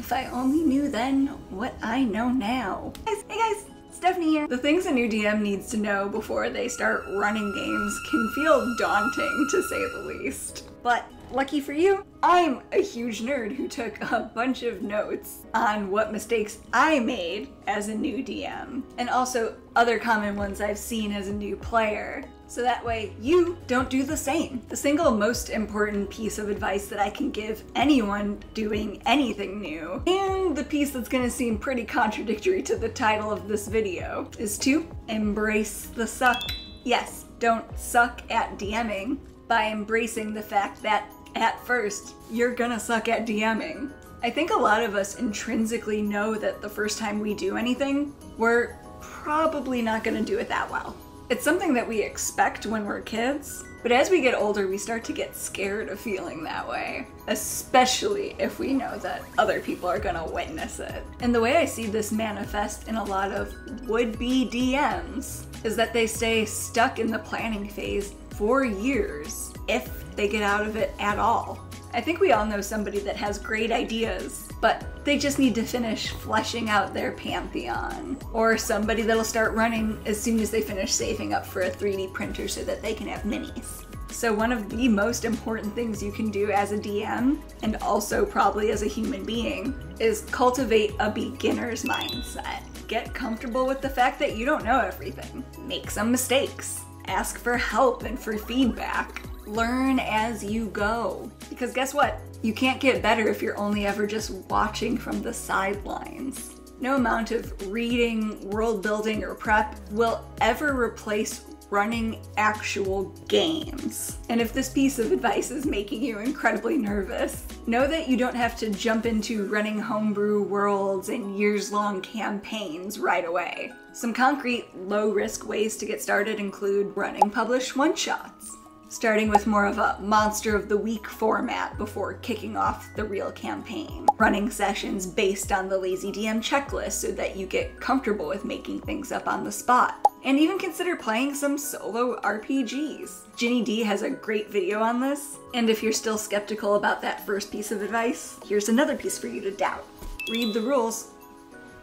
If I only knew then what I know now. Hey guys, Stephanie here. The things a new DM needs to know before they start running games can feel daunting, to say the least. But lucky for you, I'm a huge nerd who took a bunch of notes on what mistakes I made as a new DM, and also other common ones I've seen as a new player, so that way you don't do the same. The single most important piece of advice that I can give anyone doing anything new, and the piece that's gonna seem pretty contradictory to the title of this video, is to embrace the suck. Yes, don't suck at DMing by embracing the fact that at first, you're gonna suck at DMing. I think a lot of us intrinsically know that the first time we do anything, we're probably not gonna do it that well. It's something that we expect when we're kids, but as we get older, we start to get scared of feeling that way, especially if we know that other people are gonna witness it. And the way I see this manifest in a lot of would-be DMs is that they stay stuck in the planning phase for years, if they get out of it at all. I think we all know somebody that has great ideas, but they just need to finish fleshing out their pantheon. Or somebody that'll start running as soon as they finish saving up for a 3D printer so that they can have minis. So one of the most important things you can do as a DM, and also probably as a human being, is cultivate a beginner's mindset. Get comfortable with the fact that you don't know everything. Make some mistakes. Ask for help and for feedback. Learn as you go. Because guess what? You can't get better if you're only ever just watching from the sidelines. No amount of reading, world building, or prep will ever replace running actual games. And if this piece of advice is making you incredibly nervous, know that you don't have to jump into running homebrew worlds and years-long campaigns right away. Some concrete, low-risk ways to get started include running published one-shots, starting with more of a Monster of the Week format before kicking off the real campaign, running sessions based on the Lazy DM checklist so that you get comfortable with making things up on the spot, and even consider playing some solo RPGs. Ginny D has a great video on this, and if you're still skeptical about that first piece of advice, here's another piece for you to doubt. Read the rules,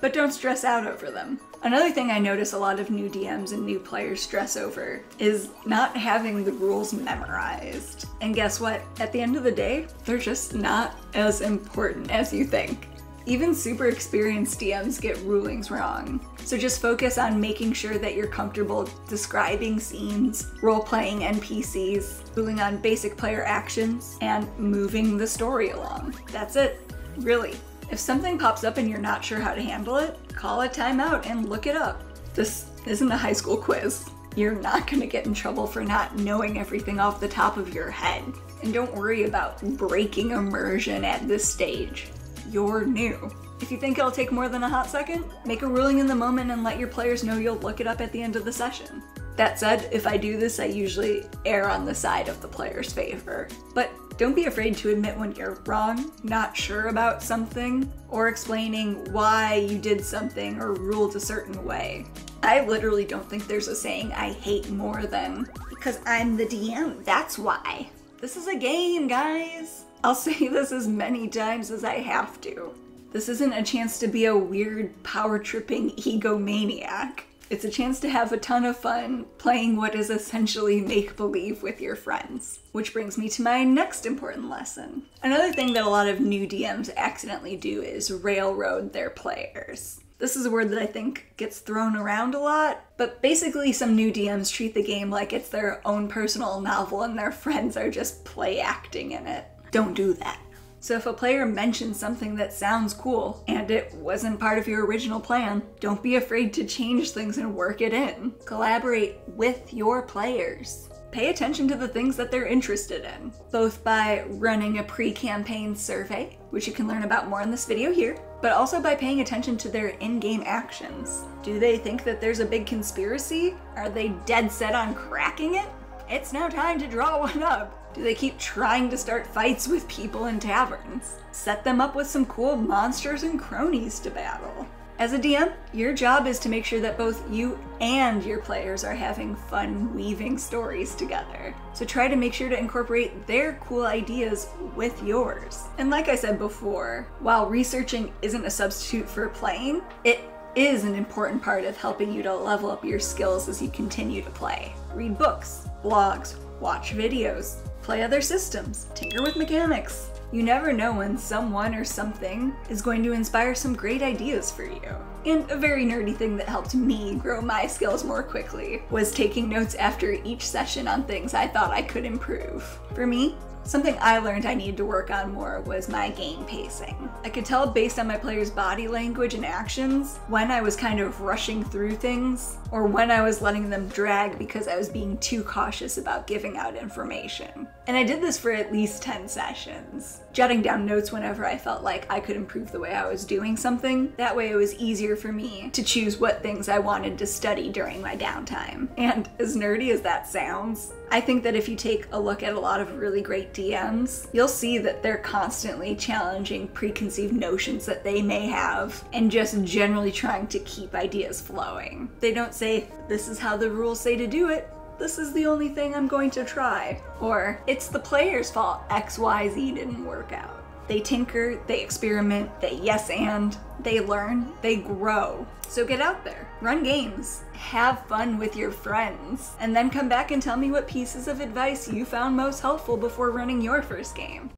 but don't stress out over them. Another thing I notice a lot of new DMs and new players stress over is not having the rules memorized. And guess what? At the end of the day, they're just not as important as you think. Even super experienced DMs get rulings wrong. So just focus on making sure that you're comfortable describing scenes, role-playing NPCs, ruling on basic player actions, and moving the story along. That's it, really. If something pops up and you're not sure how to handle it, call a timeout and look it up. This isn't a high school quiz. You're not gonna get in trouble for not knowing everything off the top of your head. And don't worry about breaking immersion at this stage. You're new. If you think it'll take more than a hot second, make a ruling in the moment and let your players know you'll look it up at the end of the session. That said, if I do this, I usually err on the side of the player's favor. But don't be afraid to admit when you're wrong, not sure about something, or explaining why you did something or ruled a certain way. I literally don't think there's a saying I hate more than, because I'm the DM, that's why. This is a game, guys. I'll say this as many times as I have to. This isn't a chance to be a weird, power-tripping egomaniac. It's a chance to have a ton of fun playing what is essentially make-believe with your friends. Which brings me to my next important lesson. Another thing that a lot of new DMs accidentally do is railroad their players. This is a word that I think gets thrown around a lot, but basically some new DMs treat the game like it's their own personal novel and their friends are just play acting in it. Don't do that. So if a player mentions something that sounds cool and it wasn't part of your original plan, don't be afraid to change things and work it in. Collaborate with your players. Pay attention to the things that they're interested in, both by running a pre-campaign survey, which you can learn about more in this video here, but also by paying attention to their in-game actions. Do they think that there's a big conspiracy? Are they dead set on cracking it? It's now time to draw one up. Do they keep trying to start fights with people in taverns? Set them up with some cool monsters and cronies to battle. As a DM, your job is to make sure that both you and your players are having fun weaving stories together. So try to make sure to incorporate their cool ideas with yours. And like I said before, while researching isn't a substitute for playing, it is an important part of helping you to level up your skills as you continue to play. Read books, blogs, watch videos, play other systems, tinker with mechanics. You never know when someone or something is going to inspire some great ideas for you. And a very nerdy thing that helped me grow my skills more quickly was taking notes after each session on things I thought I could improve. For me, something I learned I needed to work on more was my game pacing. I could tell based on my players' body language and actions when I was kind of rushing through things or when I was letting them drag because I was being too cautious about giving out information. And I did this for at least 10 sessions, jotting down notes whenever I felt like I could improve the way I was doing something. That way it was easier for me to choose what things I wanted to study during my downtime. And as nerdy as that sounds, I think that if you take a look at a lot of really great DMs, you'll see that they're constantly challenging preconceived notions that they may have and just generally trying to keep ideas flowing. They don't say, this is how the rules say to do it, this is the only thing I'm going to try. Or, it's the player's fault XYZ didn't work out. They tinker, they experiment, they yes and, they learn, they grow. So get out there, run games, have fun with your friends, and then come back and tell me what pieces of advice you found most helpful before running your first game.